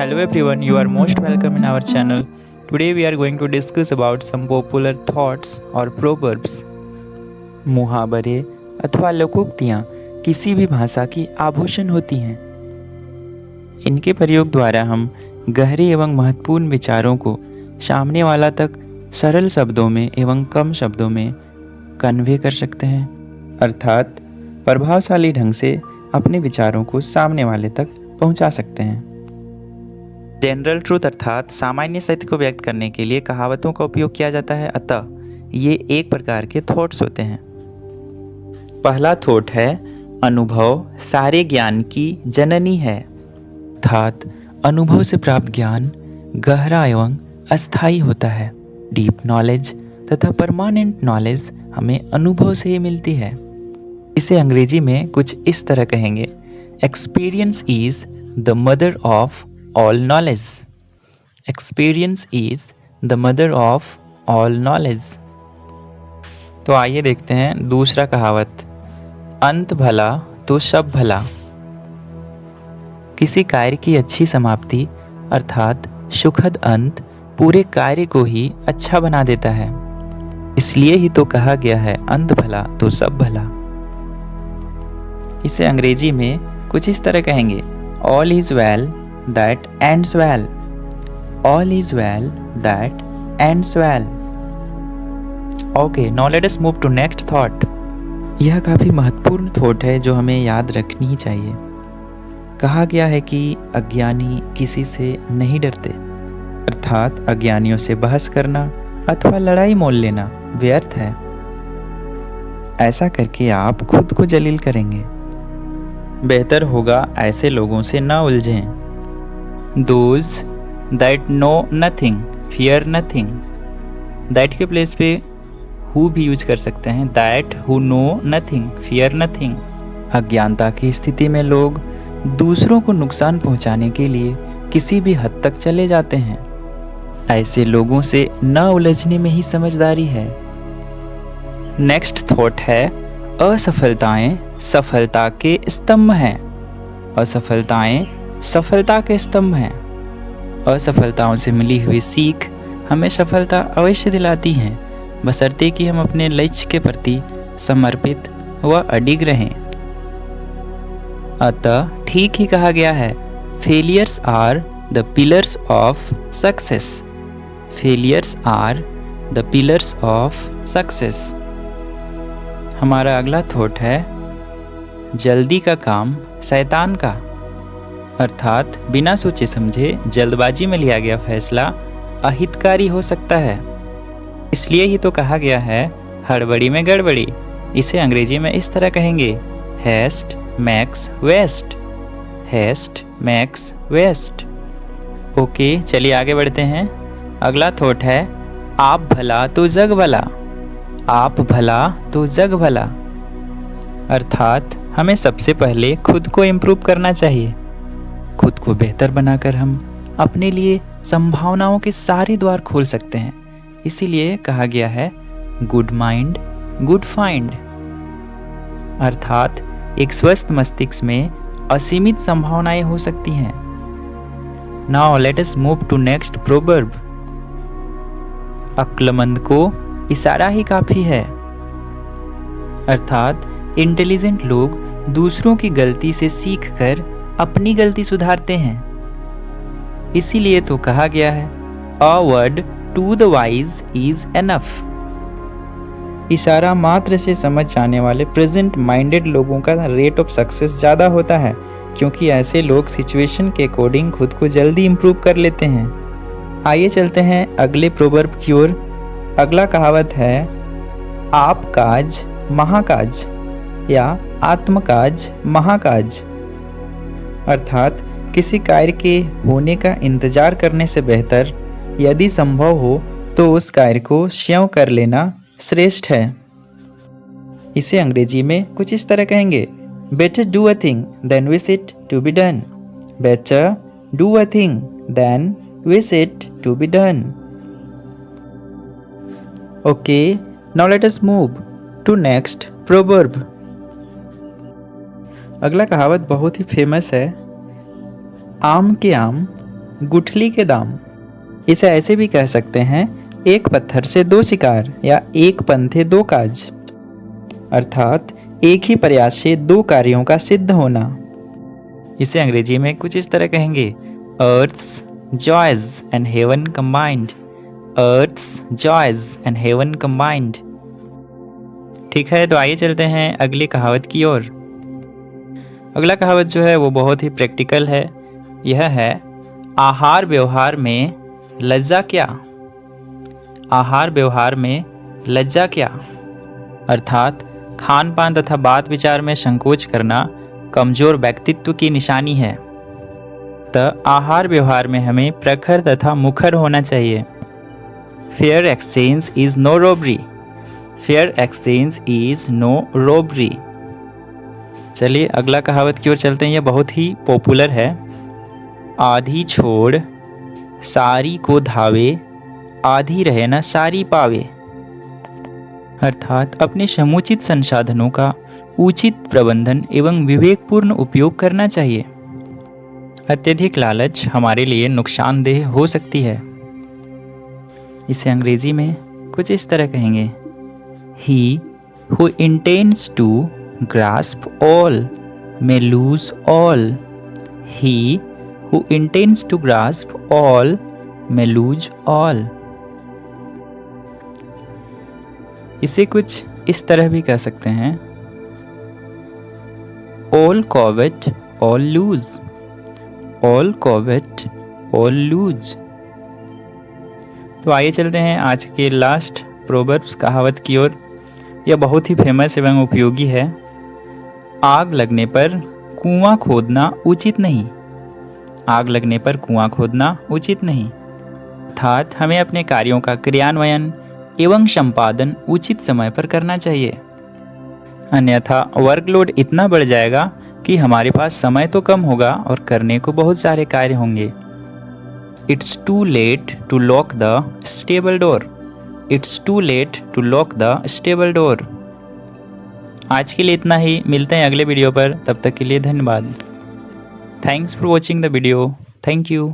Hello everyone, you are most welcome in our channel. Today we are going to discuss about some popular thoughts और proverbs. मुहावरे अथवा लोकोक्तियाँ किसी भी भाषा की आभूषण होती हैं। इनके प्रयोग द्वारा हम गहरे एवं महत्वपूर्ण विचारों को सामने वाला तक सरल शब्दों में एवं कम शब्दों में कन्वे कर सकते हैं, अर्थात प्रभावशाली ढंग से अपने विचारों को सामने वाले तक पहुंचा सकते हैं। जनरल ट्रूथ अर्थात सामान्य सत्य को व्यक्त करने के लिए कहावतों का उपयोग किया जाता है, अतः ये एक प्रकार के थॉट्स होते हैं। पहला थॉट है अनुभव सारे ज्ञान की जननी है, अर्थात अनुभव से प्राप्त ज्ञान गहरा एवं अस्थायी होता है। डीप नॉलेज तथा परमानेंट नॉलेज हमें अनुभव से ही मिलती है। इसे अंग्रेजी में कुछ इस तरह कहेंगे, experience is the mother of all knowledge. Experience is the mother of all knowledge. तो आइए देखते हैं दूसरा कहावत, अंत भला तो सब भला। किसी कार्य की अच्छी समाप्ति अर्थात सुखद अंत पूरे कार्य को ही अच्छा बना देता है। इसलिए ही तो कहा गया है अंत भला तो सब भला। इसे अंग्रेजी में कुछ इस तरह कहेंगे, all is well that ends well. All is well that ends well. Okay, now let us move to next thought. यह काफी महत्वपूर्ण थॉट है जो हमें याद रखनी चाहिए। कहा गया है कि अज्ञानी किसी से नहीं डरते, अर्थात अज्ञानियों से बहस करना अथवा लड़ाई मोल लेना व्यर्थ है। ऐसा करके आप खुद को जलील करेंगे। बेहतर होगा ऐसे लोगों से ना उलझें। Those that know nothing fear nothing. That के प्लेस पे who भी यूज कर सकते हैं, that who know nothing fear nothing. अज्ञानता की स्थिति में लोग दूसरों को नुकसान पहुंचाने के लिए किसी भी हद तक चले जाते हैं। ऐसे लोगों से न उलझने में ही समझदारी है। नेक्स्ट थॉट है असफलताएं सफलता के स्तंभ हैं। असफलताएं सफलता के स्तंभ हैं। असफलताओं से मिली हुई सीख हमें सफलता अवश्य दिलाती हैं, बशर्ते कि हम अपने लक्ष्य के प्रति समर्पित व अडिग रहें। अतः ठीक ही कहा गया है, failures are the pillars of success. Failures are the pillars of success. हमारा अगला थॉट है जल्दी का काम शैतान का, अर्थात बिना सोचे समझे जल्दबाजी में लिया गया फैसला अहितकारी हो सकता है। इसलिए ही तो कहा गया है हड़बड़ी में गड़बड़ी। इसे अंग्रेजी में इस तरह कहेंगे, haste makes waste. Haste makes waste. Okay, चलिए आगे बढ़ते हैं। अगला थॉट है आप भला तो जग भला। आप भला तो जग भला, अर्थात हमें सबसे पहले खुद को इम्प्रूव करना चाहिए। खुद को बेहतर बनाकर हम अपने लिए संभावनाओं के सारे द्वार खोल सकते हैं। इसीलिए कहा गया है गुड माइंड गुड फाइंड, अर्थात एक स्वस्थ मस्तिष्क में असीमित संभावनाएं हो सकती हैं। Now let us move to next proverb. अक्लमंद को इशारा ही काफी है, अर्थात इंटेलिजेंट लोग दूसरों की गलती से सीखकर अपनी गलती सुधारते हैं। इसीलिए तो कहा गया है a word to the wise is enough. इशारा मात्र से समझ जाने वाले प्रेजेंट माइंडेड लोगों का रेट ऑफ सक्सेस ज़्यादा होता है, क्योंकि ऐसे लोग सिचुएशन के अकॉर्डिंग खुद को जल्दी इम्प्रूव कर लेते हैं। आइए चलते हैं अगले प्रोवर्ब की ओर। अगला कहावत है आप काज महाकाज या आत्मकाज महाकाज, अर्थात किसी कार्य के होने का इंतजार करने से बेहतर यदि संभव हो तो उस कार्य को स्वयं कर लेना श्रेष्ठ है। इसे अंग्रेजी में कुछ इस तरह कहेंगे, better do a thing than wish it to be done. Better do a thing than wish it to be done. Okay, now let us move to next proverb. अगला कहावत बहुत ही फेमस है, आम के आम गुठली के दाम। इसे ऐसे भी कह सकते हैं, एक पत्थर से दो शिकार या एक पंथे दो काज, अर्थात एक ही प्रयास से दो कार्यों का सिद्ध होना। इसे अंग्रेजी में कुछ इस तरह कहेंगे, Earth's joys and heaven combined. Earth's joys and heaven combined. ठीक है, तो आइए चलते हैं अगली कहावत की ओर। अगला कहावत जो है वो बहुत ही प्रैक्टिकल है। यह है, आहार व्यवहार में लज्जा क्या। आहार व्यवहार में लज्जा क्या, अर्थात खान पान तथा बात विचार में संकोच करना कमजोर व्यक्तित्व की निशानी है। आहार व्यवहार में हमें प्रखर तथा मुखर होना चाहिए। Fair exchange is no robbery. Fair exchange is no robbery. चलिए अगला कहावत की ओर चलते हैं। यह बहुत ही पॉपुलर है। आधी छोड़ सारी को धावे, आधी रहे न सारी पावे, अर्थात अपने समुचित संसाधनों का उचित प्रबंधन एवं विवेकपूर्ण उपयोग करना चाहिए। अत्यधिक लालच हमारे लिए नुकसानदेह हो सकती है। इसे अंग्रेजी में कुछ इस तरह कहेंगे, He who intends to grasp all may lose all. He who intends to grasp all may lose all. इसे कुछ इस तरह भी कह सकते हैं, All covet, all lose. All covet, all lose. तो आइए चलते हैं आज के लास्ट प्रोवर्ब्स कहावत की ओर। यह बहुत ही फेमस एवं उपयोगी है। आग लगने पर कुआं खोदना उचित नहीं। आग लगने पर कुआं खोदना उचित नहीं, अर्थात हमें अपने कार्यों का क्रियान्वयन एवं संपादन उचित समय पर करना चाहिए, अन्यथा वर्कलोड इतना बढ़ जाएगा कि हमारे पास समय तो कम होगा और करने को बहुत सारे कार्य होंगे। It's too late to lock the stable door. It's too late to lock the stable door. आज के लिए इतना ही, मिलते हैं अगले वीडियो पर। तब तक के लिए धन्यवाद। Thanks for watching the video. Thank you.